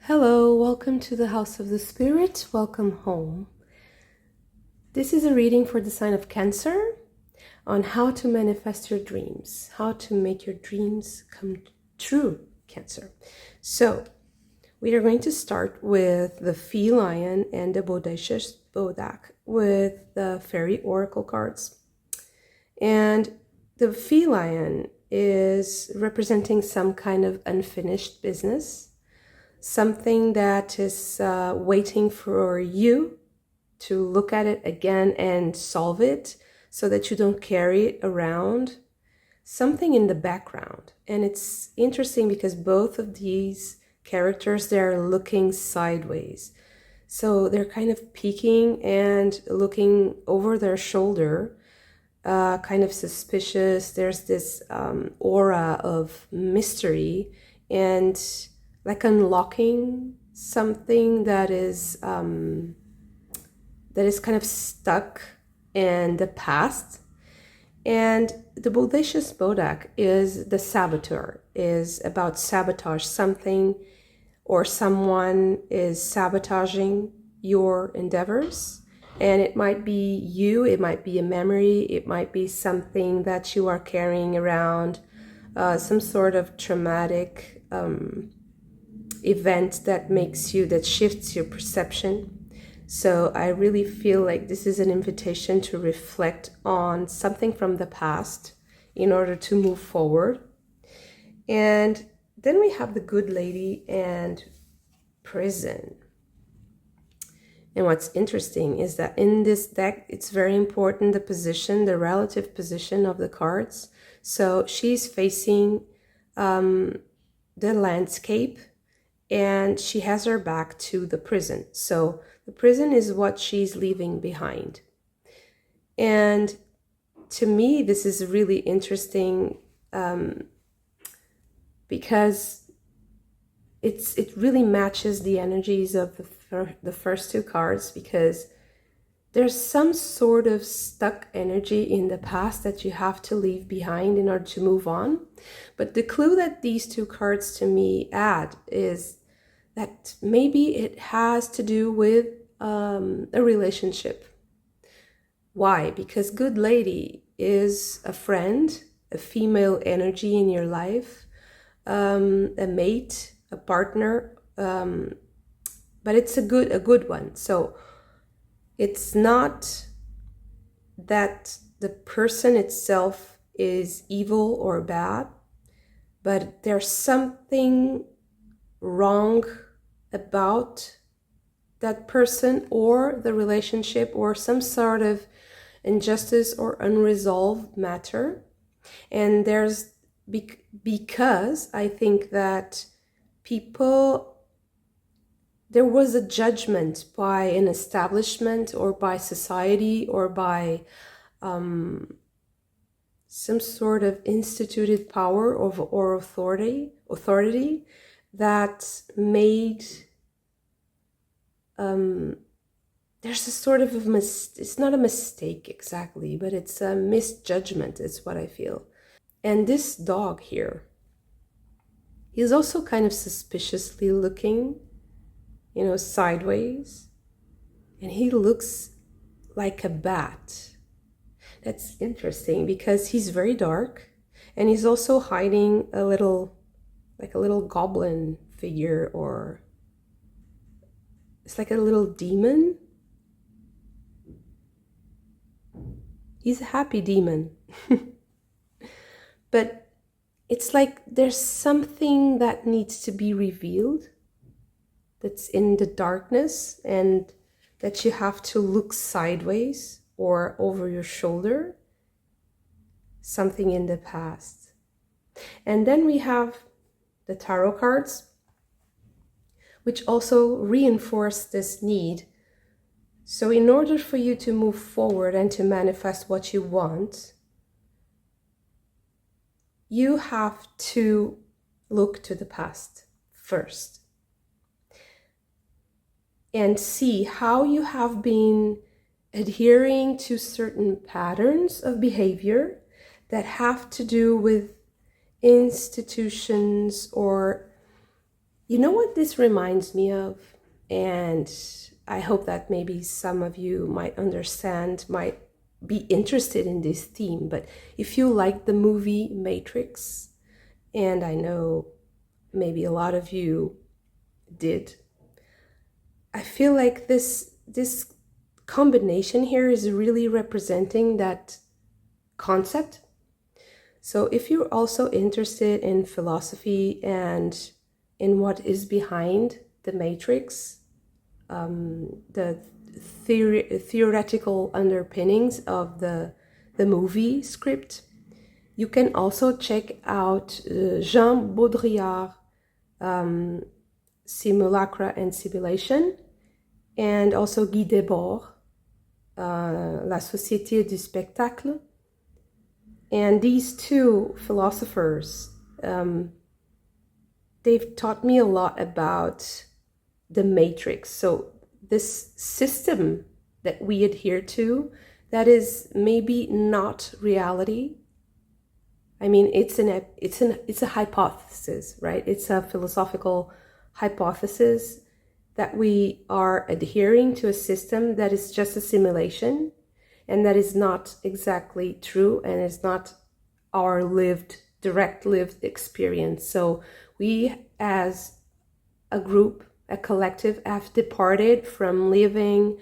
Hello, welcome to the House of the Spirit. Welcome home. This is a reading for the sign of Cancer on how to manifest your dreams, how to make your dreams come true, Cancer. So, we are going to start with the Feline and the Bodacious Bodak with the Fairy Oracle cards. And the Feline is representing some kind of unfinished business, something that is waiting for you to look at it again and solve it so that you don't carry it around, something in the background. And it's interesting because both of these characters, they're looking sideways. So they're kind of peeking and looking over their shoulder, kind of suspicious. There's this aura of mystery and like unlocking something that is kind of stuck in the past. And the Bodacious Bodak is the saboteur, is about sabotage something, or someone is sabotaging your endeavors. And it might be you, it might be a memory, it might be something that you are carrying around, some sort of traumatic event that shifts your perception. So I really feel like this is an invitation to reflect on something from the past in order to move forward. And then we have the Good Lady and Prison. And what's interesting is that in this deck, it's very important, the position, the relative position of the cards. So she's facing the landscape, and she has her back to the prison. So the prison is what she's leaving behind. And to me, this is really interesting because it really matches the energies of the first two cards, because there's some sort of stuck energy in the past that you have to leave behind in order to move on. But the clue that these two cards to me add is that maybe it has to do with a relationship. Why? Because Good Lady is a friend, a female energy in your life, a mate, a partner, but it's a good one. So it's not that the person itself is evil or bad, but there's something wrong about that person or the relationship, or some sort of injustice or unresolved matter. And there's because I think that there was a judgment by an establishment or by society or by some sort of instituted power or authority that made there's a sort of it's not a mistake exactly, but it's a misjudgment is what I feel. And this dog here, he's also kind of suspiciously looking, sideways, and he looks like a bat. That's interesting because he's very dark, and he's also hiding a little goblin figure, or it's like a little demon. He's a happy demon. But it's like there's something that needs to be revealed that's in the darkness, and that you have to look sideways or over your shoulder, something in the past. And then we have the tarot cards, which also reinforce this need. So in order for you to move forward and to manifest what you want, you have to look to the past first and see how you have been adhering to certain patterns of behavior that have to do with institutions or You know what this reminds me of? And I hope that maybe some of you might understand, might be interested in this theme. But if you like the movie Matrix, and I know maybe a lot of you did, I feel like this combination here is really representing that concept. So if you're also interested in philosophy and in what is behind the Matrix, the theoretical underpinnings of the movie script, you can also check out Jean Baudrillard, Simulacra and Simulation, and also Guy Debord, La Société du Spectacle. And these two philosophers, they've taught me a lot about the Matrix. So this system that we adhere to, that is maybe not reality. I mean, it's a hypothesis, right? It's a philosophical hypothesis that we are adhering to a system that is just a simulation, and that is not exactly true, and is not our direct lived experience. So we, as a group, a collective, have departed from living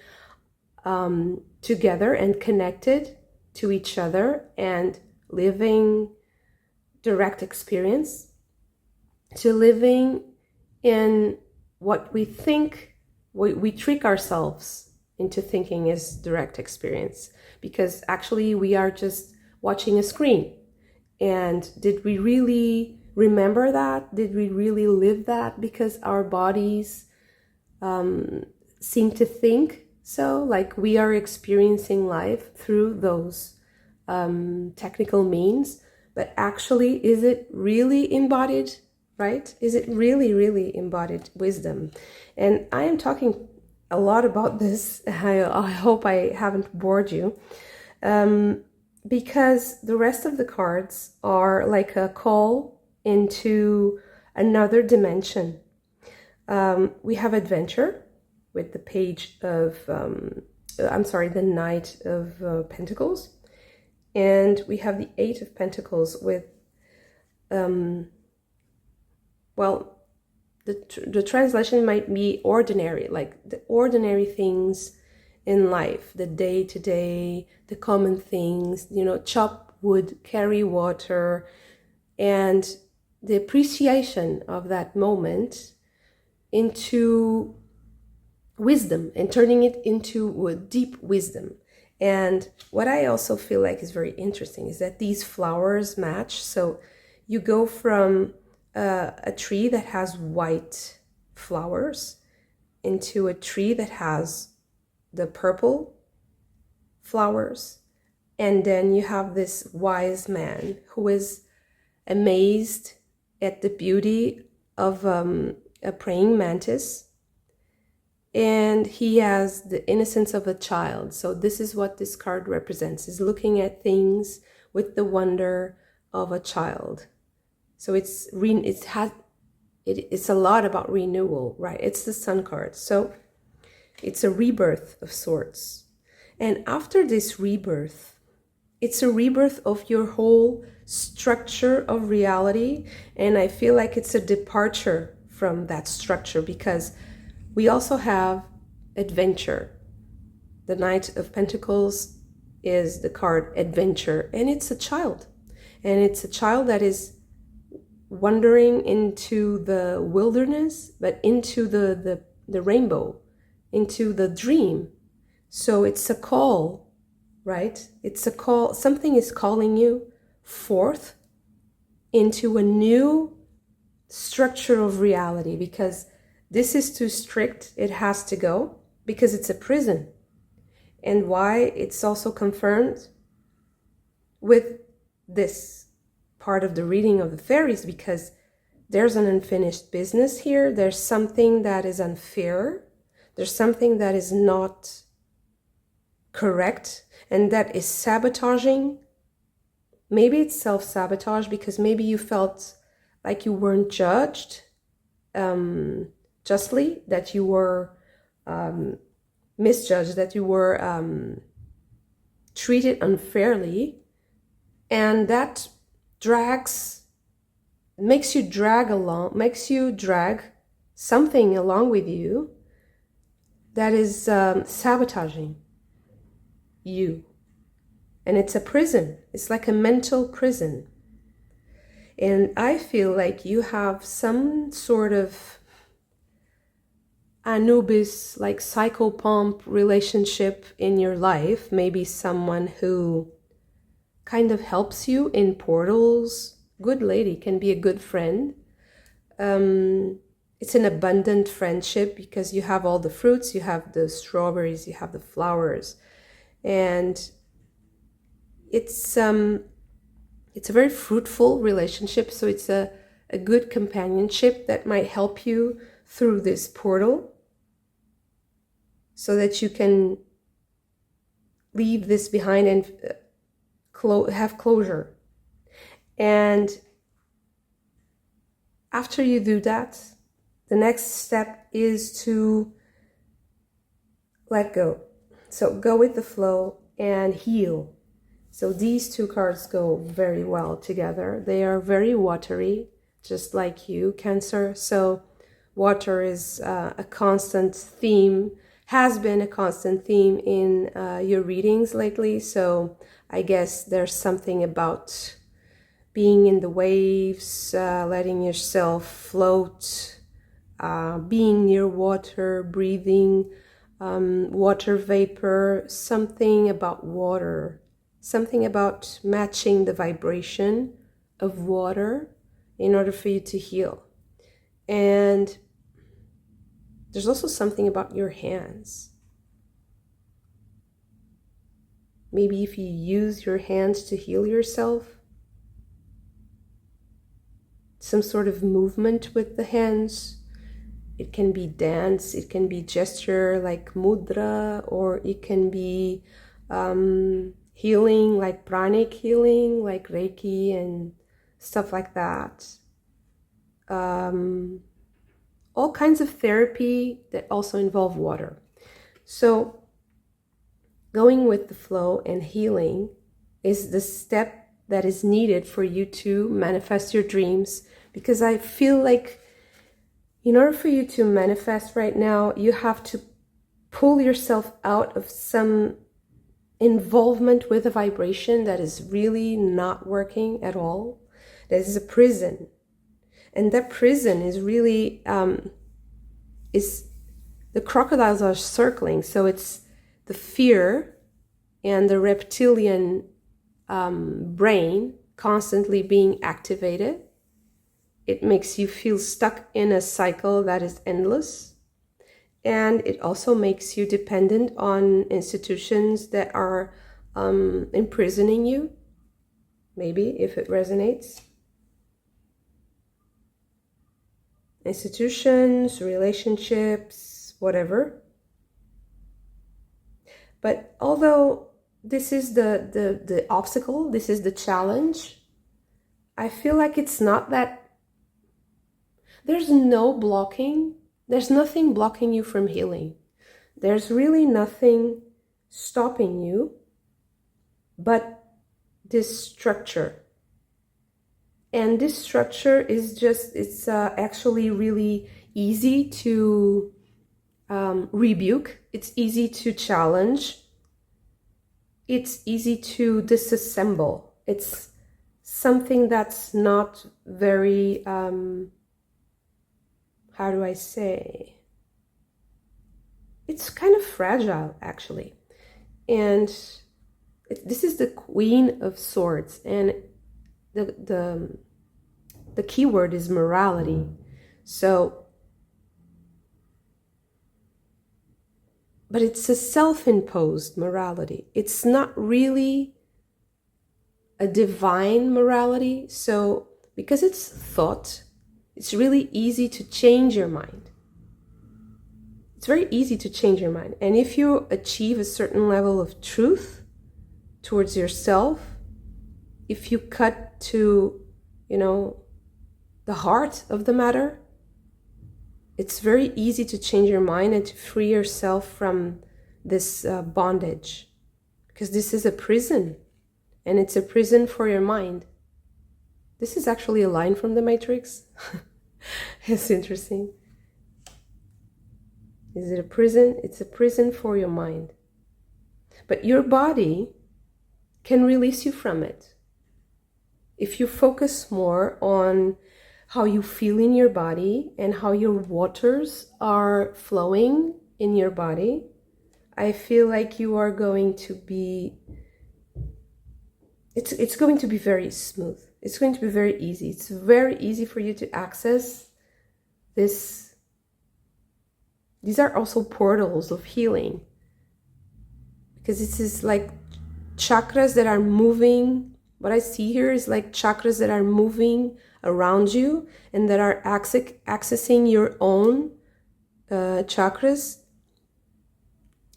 together and connected to each other and living direct experience, to living in what we think, we trick ourselves into thinking is direct experience, because actually we are just watching a screen. And did we really remember that? Did we really live that? Because our bodies seem to think so, like we are experiencing life through those technical means. But actually, is it really embodied, right? Is it really, really embodied wisdom? And I am talking a lot about this. I hope I haven't bored you. Because the rest of the cards are like a call into another dimension. We have adventure with the page of, the Knight of Pentacles. And we have the Eight of Pentacles with, the translation might be ordinary, like the ordinary things in life, the day-to-day, the common things, chop wood, carry water, and the appreciation of that moment into wisdom and turning it into a deep wisdom. And what I also feel like is very interesting is that these flowers match. So you go from a tree that has white flowers into a tree that has the purple flowers. And then you have this wise man who is amazed at the beauty of a praying mantis. And he has the innocence of a child. So this is what this card represents, is looking at things with the wonder of a child. So it's a lot about renewal, right? It's the Sun card. So it's a rebirth of sorts. And after this rebirth, it's a rebirth of your whole structure of reality. And I feel like it's a departure from that structure, because we also have adventure. The Knight of Pentacles is the card adventure, and it's a child. And it's a child that is wandering into the wilderness, but into the rainbow, into the dream. So it's a call, right? It's a call. Something is calling you forth into a new structure of reality, because this is too strict. It has to go, because it's a prison. And why it's also confirmed with this part of the reading of the fairies, because there's an unfinished business here. There's something that is unfair. There's something that is not correct, and that is sabotaging. Maybe it's self-sabotage, because maybe you felt like you weren't judged justly, that you were misjudged, that you were treated unfairly, and that makes you drag something along with you that is sabotaging you. And it's a prison. It's like a mental prison. And I feel like you have some sort of Anubis, like psychopomp relationship in your life. Maybe someone who kind of helps you in portals. Good lady, can be a good friend. It's an abundant friendship because you have all the fruits, you have the strawberries, you have the flowers. And it's a very fruitful relationship. So it's a good companionship that might help you through this portal so that you can leave this behind and have closure. And after you do that, the next step is to let go. So go with the flow and heal. So these two cards go very well together. They are very watery, just like you, Cancer. So water is a constant theme, has been a constant theme in your readings lately. So I guess there's something about being in the waves, letting yourself float, being near water, breathing water vapor, something about water, something about matching the vibration of water in order for you to heal. And there's also something about your hands. Maybe if you use your hands to heal yourself, some sort of movement with the hands. It can be dance, it can be gesture like mudra, or it can be healing like pranic healing, like Reiki and stuff like that. All kinds of therapy that also involve water. So going with the flow and healing is the step that is needed for you to manifest your dreams, because I feel like in order for you to manifest right now, you have to pull yourself out of some involvement with a vibration that is really not working at all. That is a prison. And that prison is really, the crocodiles are circling. So it's the fear and the reptilian brain constantly being activated. It makes you feel stuck in a cycle that is endless. And it also makes you dependent on institutions that are imprisoning you, maybe, if it resonates. Institutions, relationships, whatever. But although this is the obstacle, this is the challenge, I feel like it's not that. There's no blocking. There's nothing blocking you from healing. There's really nothing stopping you but this structure. And this structure is just, it's actually really easy to rebuke. It's easy to challenge. It's easy to disassemble. It's something that's not very, how do I say? It's kind of fragile, actually. And this is the Queen of Swords, and the key word is morality. So, but it's a self-imposed morality. It's not really a divine morality. So, because it's thought, it's really easy to change your mind. It's very easy to change your mind. And if you achieve a certain level of truth towards yourself, if you cut to, the heart of the matter, it's very easy to change your mind and to free yourself from this bondage, because this is a prison, and it's a prison for your mind. This is actually a line from the Matrix. It's interesting. Is it a prison? It's a prison for your mind. But your body can release you from it. If you focus more on how you feel in your body and how your waters are flowing in your body, I feel like you are going to be, it's going to be very smooth. It's going to be very easy. It's very easy for you to access this. These are also portals of healing, because this is like chakras that are moving. What I see here is like chakras that are moving around you and that are accessing your own chakras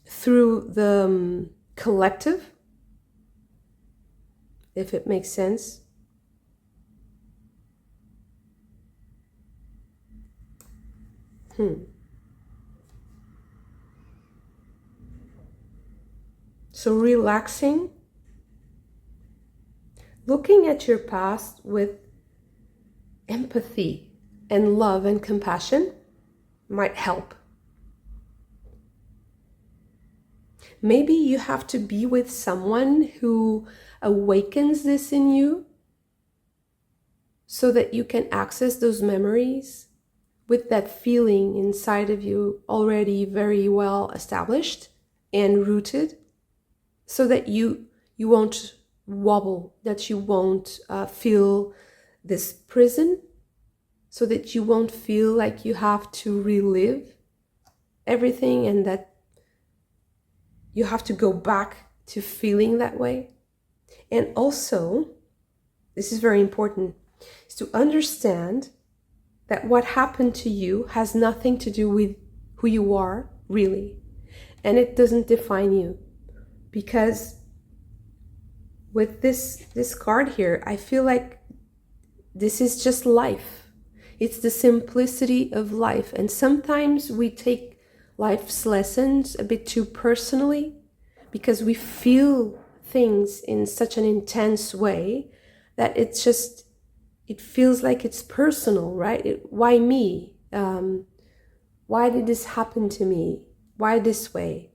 through the collective, if it makes sense. So relaxing, looking at your past with empathy and love and compassion might help. Maybe you have to be with someone who awakens this in you so that you can access those memories with that feeling inside of you already very well established and rooted, so that you won't wobble, that you won't feel this prison, so that you won't feel like you have to relive everything and that you have to go back to feeling that way. And also, this is very important, is to understand that what happened to you has nothing to do with who you are, really. And it doesn't define you. Because with this card here, I feel like this is just life. It's the simplicity of life. And sometimes we take life's lessons a bit too personally, because we feel things in such an intense way that it's just, it feels like it's personal, right? Why me? Why did this happen to me? Why this way?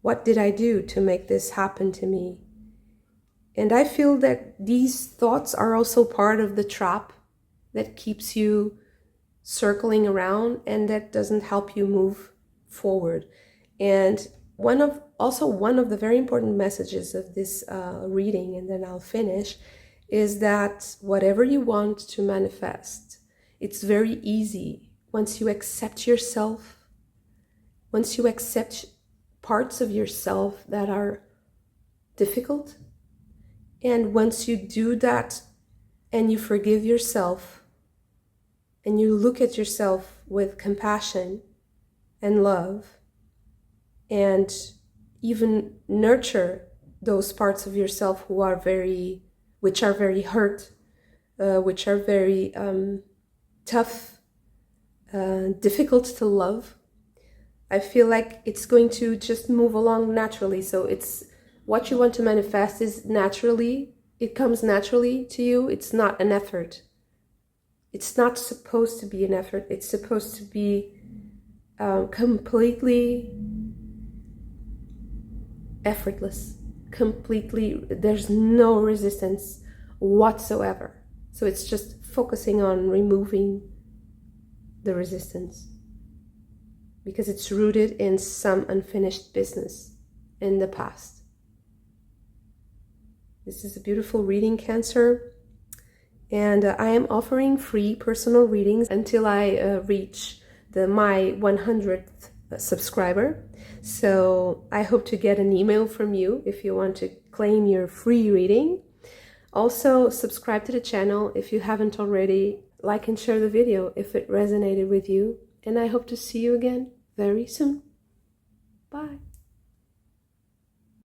What did I do to make this happen to me? And I feel that these thoughts are also part of the trap that keeps you circling around and that doesn't help you move forward. And one of the very important messages of this reading, and then I'll finish, is that whatever you want to manifest, it's very easy once you accept yourself, once you accept parts of yourself that are difficult. And once you do that and you forgive yourself and you look at yourself with compassion and love and even nurture those parts of yourself which are very hurt, which are very tough, difficult to love, I feel like it's going to just move along naturally. So it's what you want to manifest is naturally, it comes naturally to you. It's not an effort. It's not supposed to be an effort. It's supposed to be completely effortless, completely, there's no resistance whatsoever. So it's just focusing on removing the resistance, because it's rooted in some unfinished business in the past. This is a beautiful reading, Cancer. And I am offering free personal readings until I reach my 100th subscriber. So I hope to get an email from you if you want to claim your free reading. Also, subscribe to the channel if you haven't already. Like and share the video if it resonated with you. And I hope to see you again very soon. Bye.